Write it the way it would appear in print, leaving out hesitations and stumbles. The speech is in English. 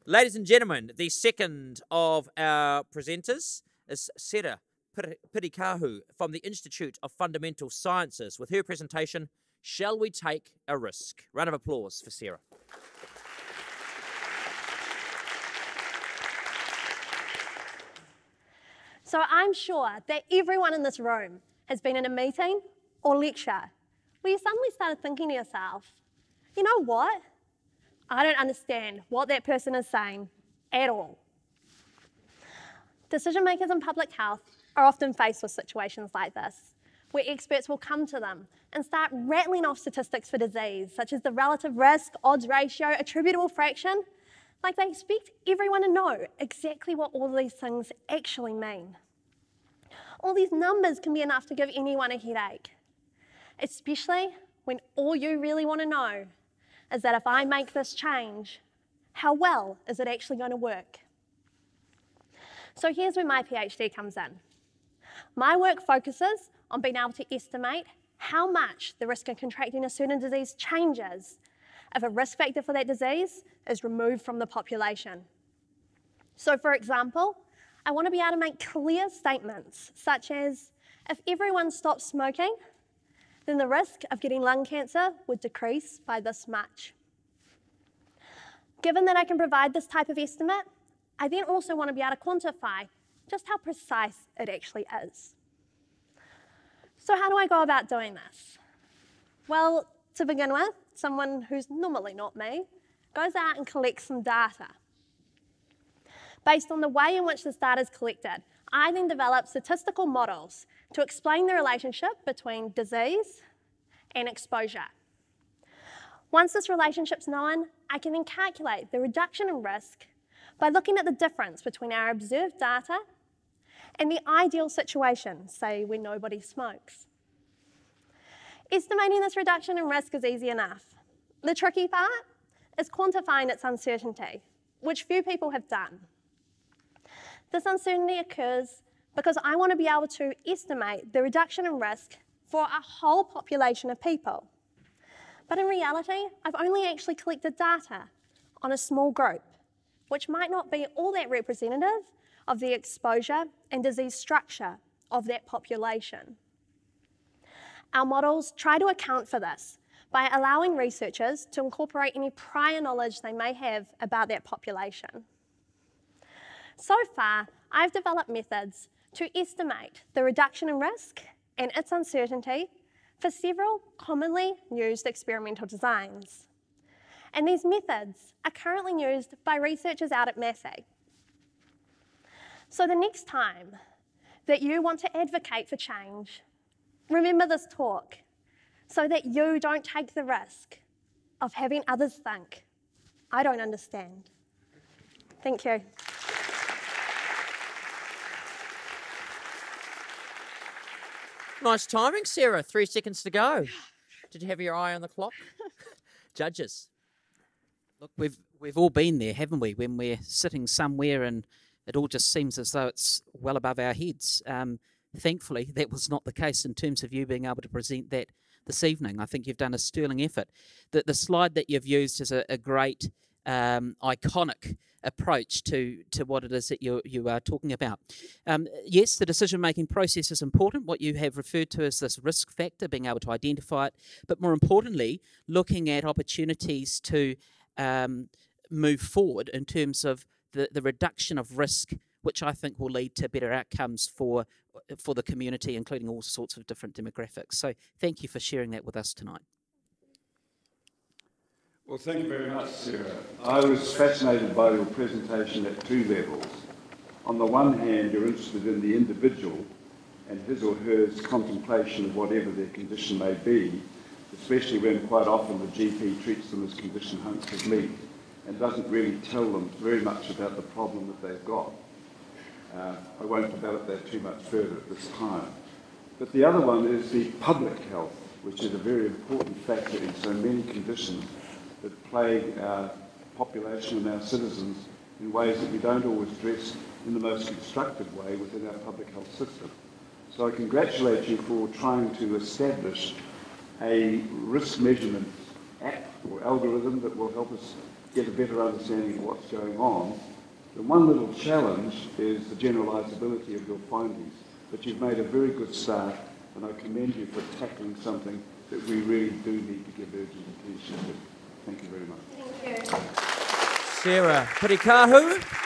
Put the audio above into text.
Ladies and gentlemen, the second of our presenters is Sarah Pirikahu from the Institute of Fundamental Sciences with her presentation, Shall We Take a Risk? Round of applause for Sarah. So I'm sure that everyone in this room has been in a meeting or lecture where you suddenly started thinking to yourself, you know what? I don't understand what that person is saying at all. Decision makers in public health are often faced with situations like this, where experts will come to them and start rattling off statistics for disease, such as the relative risk, odds ratio, attributable fraction, like they expect everyone to know exactly what all these things actually mean. All these numbers can be enough to give anyone a headache, especially when all you really want to know is that if I make this change, how well is it actually going to work? So here's where my PhD comes in. My work focuses on being able to estimate how much the risk of contracting a certain disease changes if a risk factor for that disease is removed from the population. So for example, I want to be able to make clear statements such as, if everyone stops smoking, then the risk of getting lung cancer would decrease by this much. Given that I can provide this type of estimate, I then also want to be able to quantify just how precise it actually is. So how do I go about doing this? Well, to begin with, someone who's normally not me goes out and collects some data. Based on the way in which this data is collected, I then develop statistical models to explain the relationship between disease and exposure. Once this relationship's known, I can then calculate the reduction in risk by looking at the difference between our observed data and the ideal situation, say when nobody smokes. Estimating this reduction in risk is easy enough. The tricky part is quantifying its uncertainty, which few people have done. This uncertainty occurs because I want to be able to estimate the reduction in risk for a whole population of people. But in reality, I've only actually collected data on a small group, which might not be all that representative of the exposure and disease structure of that population. Our models try to account for this by allowing researchers to incorporate any prior knowledge they may have about that population. So far, I've developed methods to estimate the reduction in risk and its uncertainty for several commonly used experimental designs. And these methods are currently used by researchers out at Massey. So the next time that you want to advocate for change, remember this talk so that you don't take the risk of having others think, I don't understand. Thank you. Nice timing, Sarah. 3 seconds to go. Did you have your eye on the clock? Judges. Look, we've all been there, haven't we? When we're sitting somewhere and it all just seems as though it's well above our heads. Thankfully, that was not the case in terms of you being able to present that this evening. I think you've done a sterling effort. The slide that you've used is a great, iconic approach to what it is that you are talking about. Yes, the decision-making process is important, what you have referred to as this risk factor, being able to identify it, but more importantly, looking at opportunities to move forward in terms of the reduction of risk, which I think will lead to better outcomes for the community, including all sorts of different demographics. So thank you for sharing that with us tonight. Well, thank you very much, Sarah. I was fascinated by your presentation at 2 levels. On the one hand, you're interested in the individual and his or her contemplation of whatever their condition may be, especially when quite often the GP treats them as condition hunks of meat and doesn't really tell them very much about the problem that they've got. I won't develop that too much further at this time. But the other one is the public health, which is a very important factor in so many conditions that plague our population and our citizens in ways that we don't always address in the most constructive way within our public health system. So I congratulate you for trying to establish a risk measurement app or algorithm that will help us get a better understanding of what's going on. The one little challenge is the generalisability of your findings, but you've made a very good start, and I commend you for tackling something that we really do need to give urgent attention to. Thank you very much. Thank you. Sarah Pirikahu.